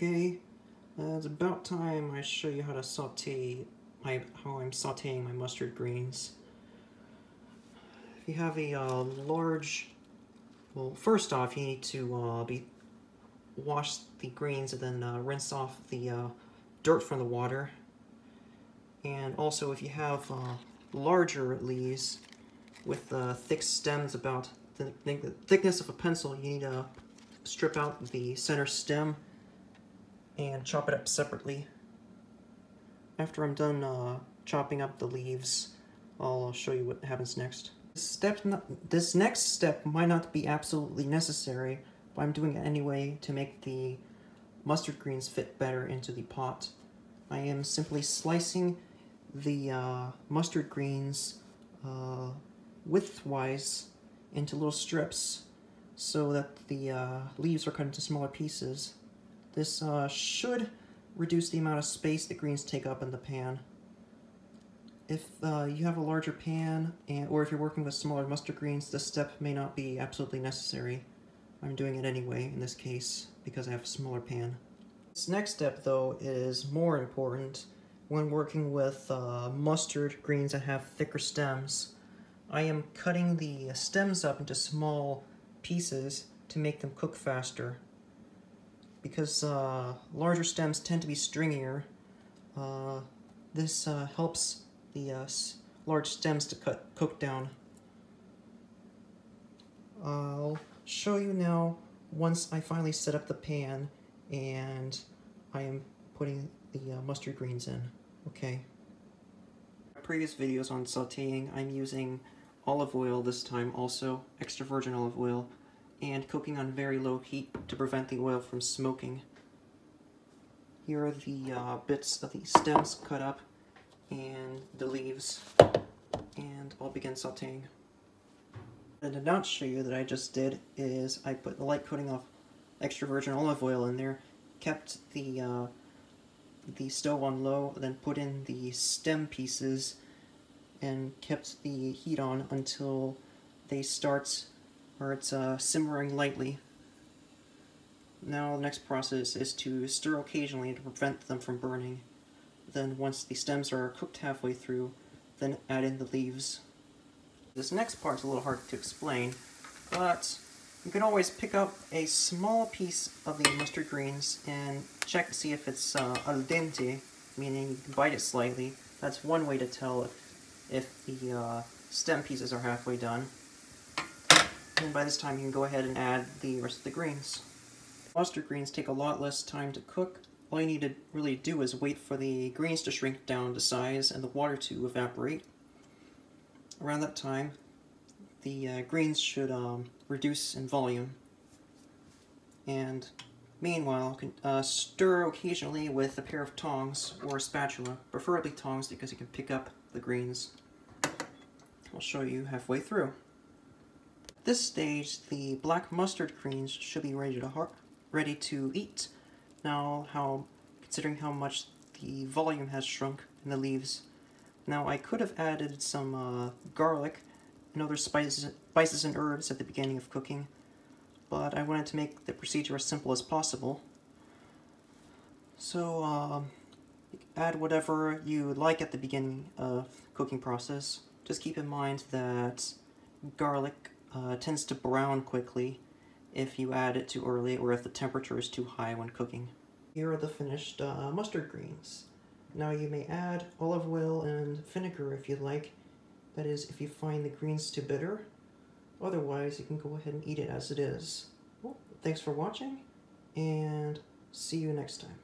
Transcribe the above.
Okay, it's about time I show you how to saute how I'm sauteing my mustard greens. If you have a large, well, first off you need to wash the greens and then rinse off the dirt from the water. And also, if you have larger leaves with thick stems about the thickness of a pencil, you need to strip out the center stem and chop it up separately. After I'm done chopping up the leaves, I'll show you what happens next. This next step might not be absolutely necessary, but I'm doing it anyway to make the mustard greens fit better into the pot. I am simply slicing the mustard greens widthwise into little strips so that the leaves are cut into smaller pieces. This should reduce the amount of space the greens take up in the pan. If you have a larger pan, or if you're working with smaller mustard greens, this step may not be absolutely necessary. I'm doing it anyway in this case because I have a smaller pan. This next step, though, is more important when working with mustard greens that have thicker stems. I am cutting the stems up into small pieces to make them cook faster. Because larger stems tend to be stringier, this helps the large stems to cook down. I'll show you now once I finally set up the pan and I am putting the mustard greens in. Okay. Previous videos on sauteing, I'm using olive oil this time also, extra virgin olive oil, and cooking on very low heat to prevent the oil from smoking. Here are the bits of the stems cut up and the leaves, and I'll begin sauteing. What I did not show you that I just did is I put the light coating of extra virgin olive oil in there, kept the stove on low, then put in the stem pieces and kept the heat on until they start, or it's simmering lightly. Now the next process is to stir occasionally to prevent them from burning. Then once the stems are cooked halfway through, then add in the leaves. This next part's a little hard to explain, but you can always pick up a small piece of the mustard greens and check to see if it's al dente, meaning you can bite it slightly. That's one way to tell if the stem pieces are halfway done. And by this time you can go ahead and add the rest of the greens. Mustard greens take a lot less time to cook. All you need to really do is wait for the greens to shrink down to size and the water to evaporate. Around that time, the greens should reduce in volume. And meanwhile, stir occasionally with a pair of tongs or a spatula, preferably tongs because you can pick up the greens. I'll show you halfway through. At this stage, the black mustard greens should be ready to eat. Now, considering how much the volume has shrunk in the leaves. Now, I could have added some garlic and other spices and herbs at the beginning of cooking, but I wanted to make the procedure as simple as possible. So, add whatever you like at the beginning of the cooking process. Just keep in mind that garlic tends to brown quickly if you add it too early or if the temperature is too high when cooking. Here are the finished mustard greens. Now you may add olive oil and vinegar if you like. That is, if you find the greens too bitter. Otherwise, you can go ahead and eat it as it is. Well, thanks for watching, and see you next time.